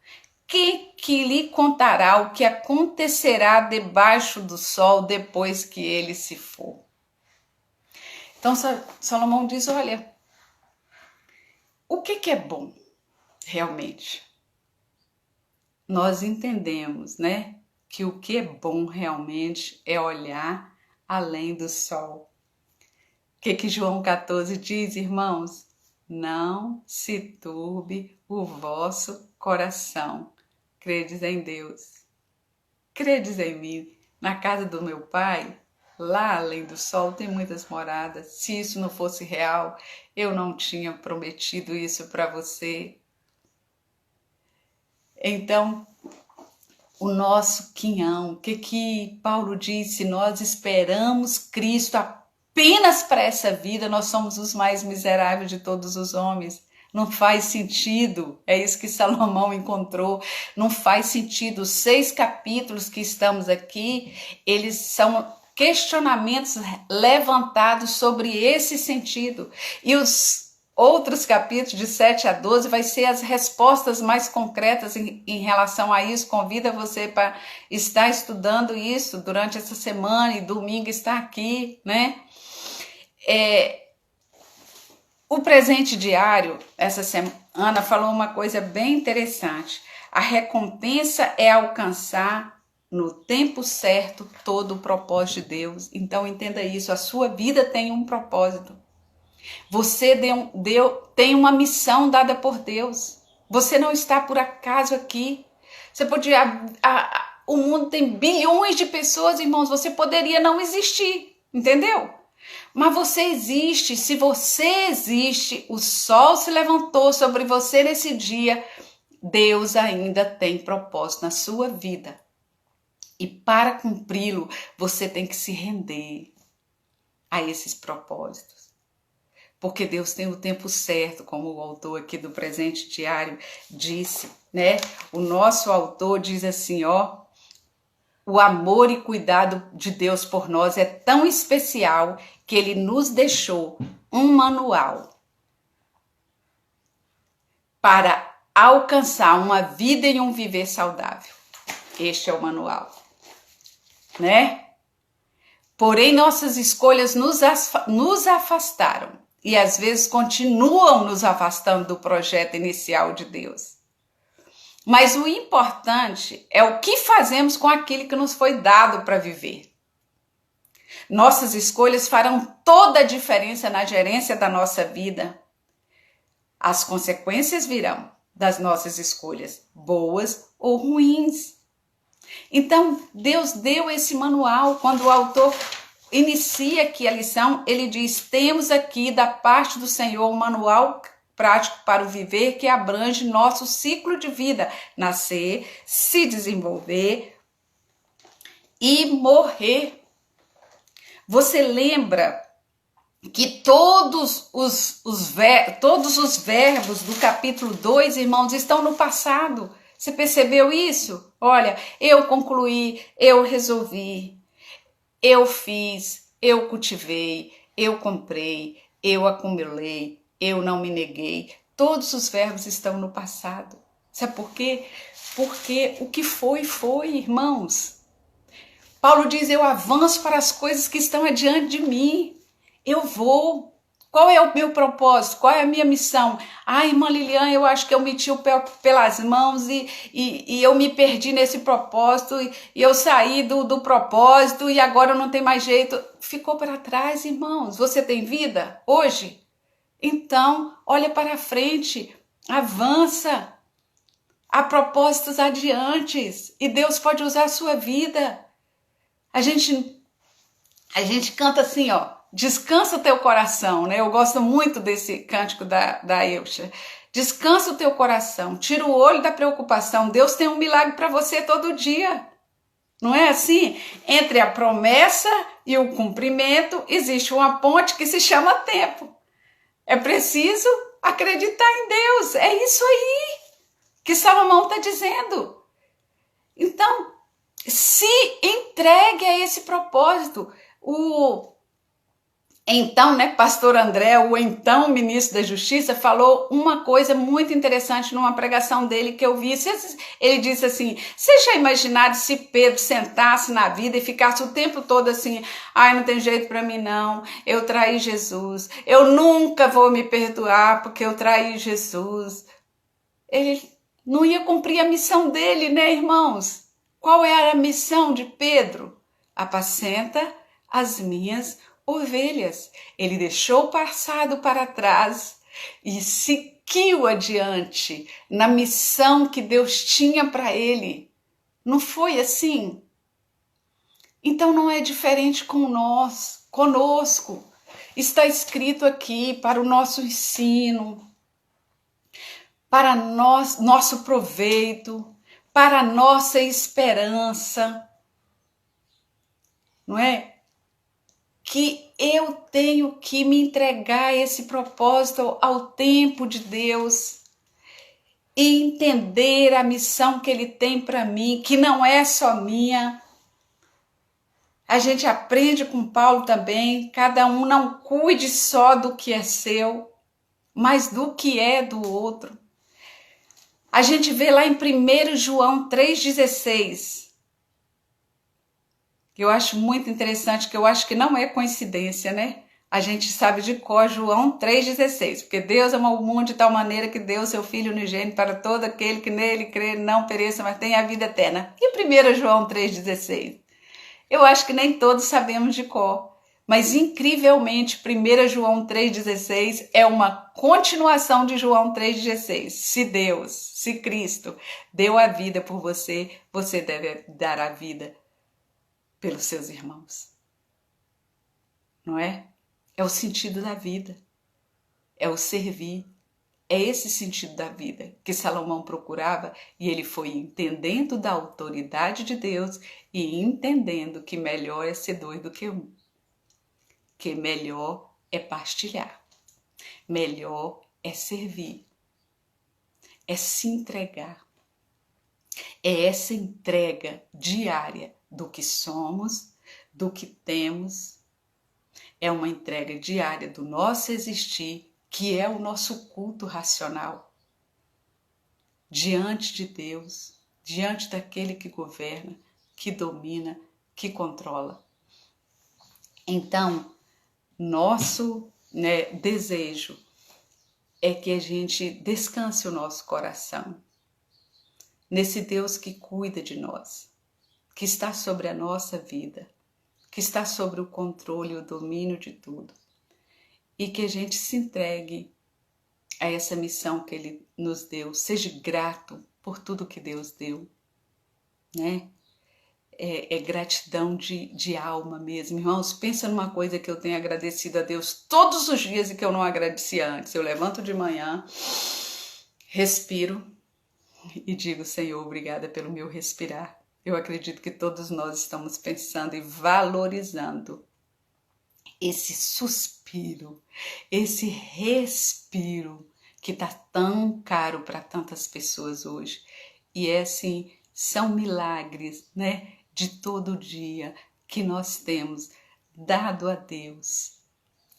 quem que lhe contará o que acontecerá debaixo do sol depois que ele se for? Então Salomão diz, olha, o que é bom realmente? Nós entendemos, né, que o que é bom realmente é olhar além do sol. O que João 14 diz, irmãos? Não se turbe o vosso coração. Credes em Deus. Credes em mim. Na casa do meu pai, lá além do sol, tem muitas moradas. Se isso não fosse real, eu não tinha prometido isso para você. Então, o nosso quinhão, o que Paulo disse, nós esperamos Cristo apenas para essa vida, nós somos os mais miseráveis de todos os homens. Não faz sentido, é isso que Salomão encontrou, não faz sentido. Os 6 capítulos que estamos aqui, eles são questionamentos levantados sobre esse sentido. E os outros capítulos, de 7 a 12, vai ser as respostas mais concretas em relação a isso. Convido você para estar estudando isso durante essa semana e domingo estar aqui, né? O presente diário, essa semana, falou uma coisa bem interessante. A recompensa é alcançar no tempo certo todo o propósito de Deus. Então entenda isso, a sua vida tem um propósito. Você tem uma missão dada por Deus. Você não está por acaso aqui. Você podia, o mundo tem bilhões de pessoas, irmãos, você poderia não existir, entendeu? Mas você existe. Se você existe, o sol se levantou sobre você nesse dia, Deus ainda tem propósito na sua vida. E para cumpri-lo, você tem que se render a esses propósitos. Porque Deus tem o tempo certo, como o autor aqui do presente diário disse, né? O nosso autor diz assim, ó, o amor e cuidado de Deus por nós é tão especial que ele nos deixou um manual para alcançar uma vida e um viver saudável. Este é o manual, né? Porém, nossas escolhas nos afastaram e às vezes continuam nos afastando do projeto inicial de Deus. Mas o importante é o que fazemos com aquilo que nos foi dado para viver. Nossas escolhas farão toda a diferença na gerência da nossa vida. As consequências virão das nossas escolhas, boas ou ruins. Então, Deus deu esse manual. Quando o autor inicia aqui a lição, ele diz, temos aqui da parte do Senhor um manual prático para o viver que abrange nosso ciclo de vida, nascer, se desenvolver e morrer. Você lembra que todos os verbos do capítulo 2, irmãos, estão no passado. Você percebeu isso? Olha, eu concluí, eu resolvi, eu fiz, eu cultivei, eu comprei, eu acumulei, eu não me neguei. Todos os verbos estão no passado. Sabe por quê? Porque o que foi, irmãos. Paulo diz, eu avanço para as coisas que estão adiante de mim. Eu vou. Qual é o meu propósito? Qual é a minha missão? Irmã Lilian, eu acho que eu meti o pé pelas mãos e eu me perdi nesse propósito e eu saí do propósito e agora não tem mais jeito. Ficou para trás, irmãos. Você tem vida hoje? Então, olha para frente, avança. Há propósitos adiantes e Deus pode usar a sua vida. A gente canta assim, ó. Descansa o teu coração, né? Eu gosto muito desse cântico da Elcha. Descansa o teu coração, tira o olho da preocupação. Deus tem um milagre para você todo dia. Não é assim? Entre a promessa e o cumprimento existe uma ponte que se chama tempo. É preciso acreditar em Deus. É isso aí que Salomão está dizendo. Então, se entregue a esse propósito. Então, né, pastor André, o então ministro da Justiça, falou uma coisa muito interessante numa pregação dele que eu vi. Ele disse assim, vocês já imaginaram se Pedro sentasse na vida e ficasse o tempo todo assim, não tem jeito para mim não, eu traí Jesus, eu nunca vou me perdoar porque eu traí Jesus. Ele não ia cumprir a missão dele, né, irmãos? Qual era a missão de Pedro? Apacenta as minhas ovelhas. Ele deixou o passado para trás e seguiu adiante na missão que Deus tinha para ele. Não foi assim? Então não é diferente conosco. Está escrito aqui para o nosso ensino, para nosso proveito, para a nossa esperança. Não é? Que eu tenho que me entregar a esse propósito ao tempo de Deus e entender a missão que Ele tem para mim, que não é só minha. A gente aprende com Paulo também, cada um não cuide só do que é seu, mas do que é do outro. A gente vê lá em 1 João 3,16. Eu acho muito interessante, que eu acho que não é coincidência, né? A gente sabe de cor João 3,16, porque Deus amou o mundo de tal maneira que deu seu Filho unigênito para todo aquele que nele crê, não pereça, mas tenha a vida eterna. E 1 João 3,16? Eu acho que nem todos sabemos de cor, mas incrivelmente 1 João 3,16 é uma continuação de João 3,16. Se Deus, se Cristo deu a vida por você, você deve dar a vida pelos seus irmãos. Não é? É o sentido da vida, é o servir, é esse sentido da vida que Salomão procurava, e ele foi entendendo da autoridade de Deus e entendendo que melhor é ser dois do que um, que melhor é partilhar, melhor é servir, é se entregar, é essa entrega diária do que somos, do que temos. É uma entrega diária do nosso existir, que é o nosso culto racional. Diante de Deus, diante daquele que governa, que domina, que controla. Então, nosso desejo é que a gente descanse o nosso coração nesse Deus que cuida de nós, que está sobre a nossa vida, que está sobre o controle e o domínio de tudo. E que a gente se entregue a essa missão que Ele nos deu. Seja grato por tudo que Deus deu, né? É gratidão de alma mesmo. Irmãos, pensa numa coisa que eu tenho agradecido a Deus todos os dias e que eu não agradecia antes. Eu levanto de manhã, respiro e digo: Senhor, obrigada pelo meu respirar. Eu acredito que todos nós estamos pensando e valorizando esse suspiro, esse respiro que está tão caro para tantas pessoas hoje. E assim, são milagres, né, de todo dia que nós temos dado a Deus.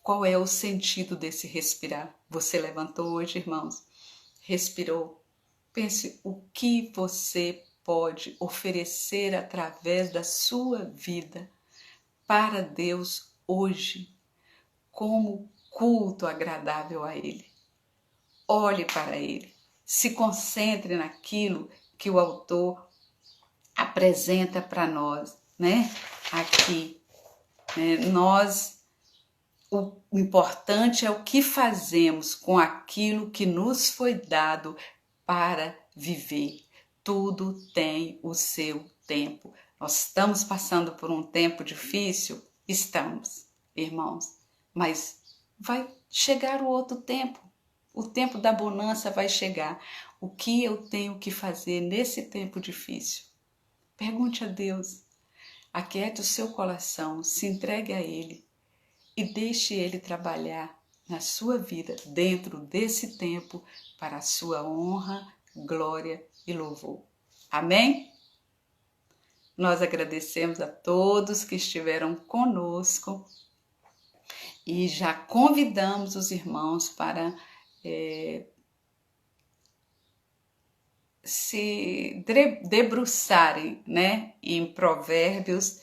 Qual é o sentido desse respirar? Você levantou hoje, irmãos, respirou. Pense o que você pode oferecer através da sua vida para Deus hoje, como culto agradável a Ele. Olhe para Ele, se concentre naquilo que o autor apresenta para nós, né? Aqui, né? O importante é o que fazemos com aquilo que nos foi dado para viver. Tudo tem o seu tempo. Nós estamos passando por um tempo difícil? Estamos, irmãos, mas vai chegar o outro tempo. O tempo da bonança vai chegar. O que eu tenho que fazer nesse tempo difícil? Pergunte a Deus. Aquiete o seu coração, se entregue a Ele e deixe Ele trabalhar na sua vida dentro desse tempo para a sua honra, glória e louvor. Amém? Nós agradecemos a todos que estiveram conosco e já convidamos os irmãos para se debruçarem, né, em Provérbios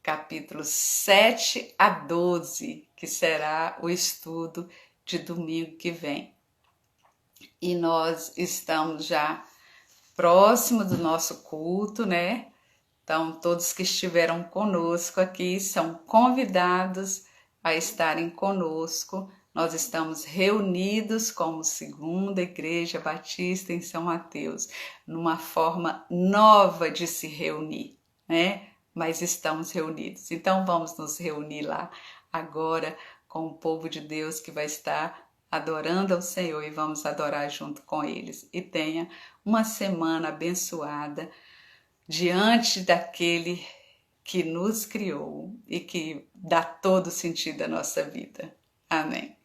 capítulos 7 a 12, que será o estudo de domingo que vem. E nós estamos já próximo do nosso culto, né? Então, todos que estiveram conosco aqui são convidados a estarem conosco. Nós estamos reunidos como Segunda Igreja Batista em São Mateus, numa forma nova de se reunir, né? Mas estamos reunidos. Então, vamos nos reunir lá agora com o povo de Deus que vai estar adorando ao Senhor e vamos adorar junto com eles. E tenha uma semana abençoada diante daquele que nos criou e que dá todo sentido à nossa vida. Amém.